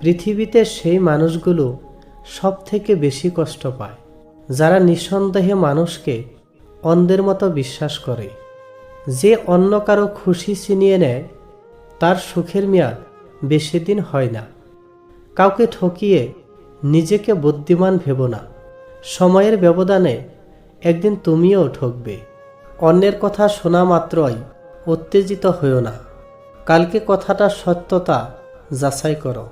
পৃথিবীতে সেই মানুষগুলো সব থেকে বেশি কষ্ট পায় যারা নিঃসন্দেহে মানুষকে অন্ধের মতো বিশ্বাস করে। যে অন্য কারো খুশি ছিনিয়ে নেয় তার সুখের মেয়াদ বেশি দিন হয় না। কাউকে ঠকিয়ে নিজেকে বুদ্ধিমান ভেবো না। সময়ের ব্যবধানে একদিন তুমিও ঠকবে। অন্যের কথা শোনা মাত্রই উত্তেজিত হইও না। কালকে কথাটার সত্যতা যাচাই করো,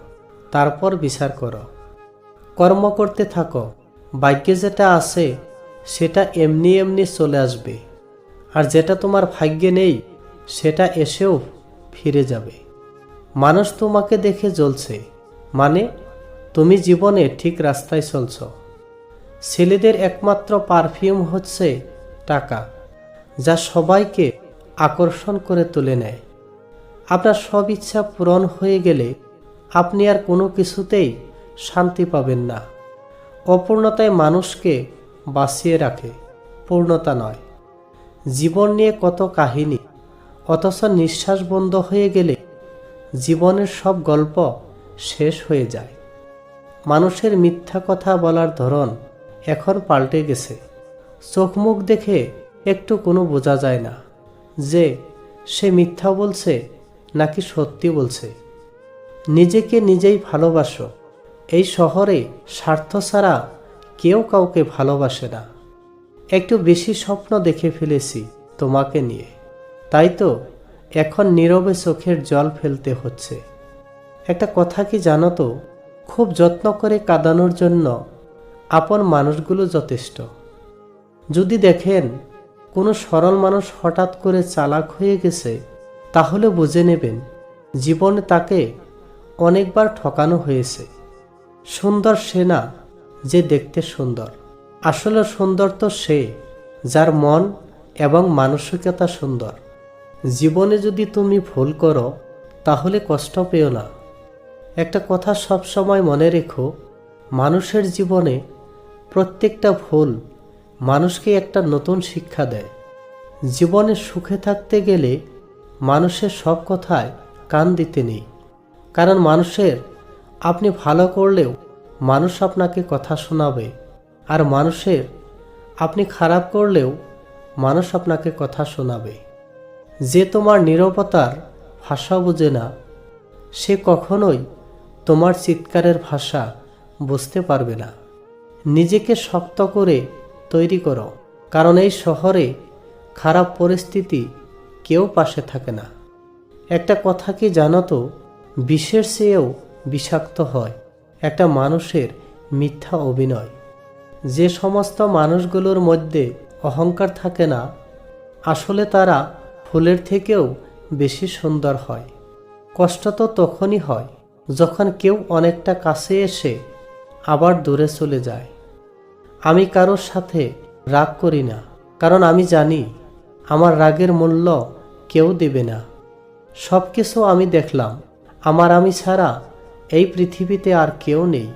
তারপর বিচার করো। কর্ম করতে থাকো, ভাগ্যে যেটা আছে সেটা এমনি এমনি চলে আসবে, আর যেটা তোমার ভাগ্যে নেই সেটা এসেও ফিরে যাবে। মানুষ তোমাকে দেখে জ্বলছে, মানে তুমি জীবনে ঠিক রাস্তায় চলছ। ছেলেদের একমাত্র পারফিউম হচ্ছে টাকা, যা সবাইকে আকর্ষণ করে তুলে নেয়। আপনার সব ইচ্ছা পূরণ হয়ে গেলে আপনি আর কোনো কিছুতেই শান্তি পাবেন না। অপূর্ণতায় মানুষকে বাঁচিয়ে রাখে, পূর্ণতা নয়। জীবন নিয়ে কত কাহিনী, অথচ নিঃশ্বাস বন্ধ হয়ে গেলে জীবনের সব গল্প শেষ হয়ে যায়। মানুষের মিথ্যা কথা বলার ধরন এখন পাল্টে গেছে। চোখ মুখ দেখে একটু কোনো বোঝা যায় না যে সে মিথ্যা বলছে নাকি সত্যি বলছে। নিজেকে নিজেই ভালোবাসো। এই শহরে স্বার্থ ছাড়া কেউ কাউকে ভালোবাসে না। একটু বেশি স্বপ্ন দেখে ফেলেছি তোমাকে নিয়ে, তাই তো এখন নীরবে চোখের জল ফেলতে হচ্ছে। একটা কথা কি জানো তো, খুব যত্ন করে কাঁদানোর জন্য আপন মানুষগুলো যথেষ্ট। যদি দেখেন কোনো সরল মানুষ হঠাৎ করে চালাক হয়ে গেছে, তাহলে বুঝে নেবেন জীবনে তাকে অনেকবার ঠকানো হয়েছে। সুন্দর সে না যে দেখতে সুন্দর, আসলে সুন্দর তো সে যার মন এবং মানসিকতা সুন্দর। জীবনে যদি তুমি ভুল করো তাহলে কষ্ট পেও না। একটা কথা সব সময় মনে রেখো, মানুষের জীবনে প্রত্যেকটা ভুল মানুষকে একটা নতুন শিক্ষা দেয়। জীবনে সুখে থাকতে গেলে মানুষের সব কথায় কান দিতে নেই, কারণ মানুষের আপনি ভালো করলেও মানুষ আপনাকে কথা শোনাবে, আর মানুষের আপনি খারাপ করলেও মানুষ আপনাকে কথা শোনাবে। যে তোমার নীরবতার ভাষা বোঝে না, সে কখনোই তোমার চিৎকারের ভাষা বুঝতে পারবে না। নিজেকে শক্ত করে তৈরি করো, কারণ এই শহরে খারাপ পরিস্থিতি কেউ পাশে থাকে না। একটা কথা কি জানো তো, বিষের চেয়েও বিষাক্ত হয় একটা মানুষের মিথ্যা অভিনয়। যে সমস্ত মানুষগুলোর মধ্যে অহংকার থাকে না, আসলে তারা ফুলের থেকেও বেশি সুন্দর হয়। কষ্ট তো তখনই হয় যখন কেউ অনেকটা কাছে এসে আবার দূরে চলে যায়। আমি কারোর সাথে রাগ করি না, কারণ আমি জানি আমার রাগের মূল্য কেউ দেবে না। সব কিছু আমি দেখলাম, আমি ছাড়া এই পৃথিবীতে আর কেউ নেই।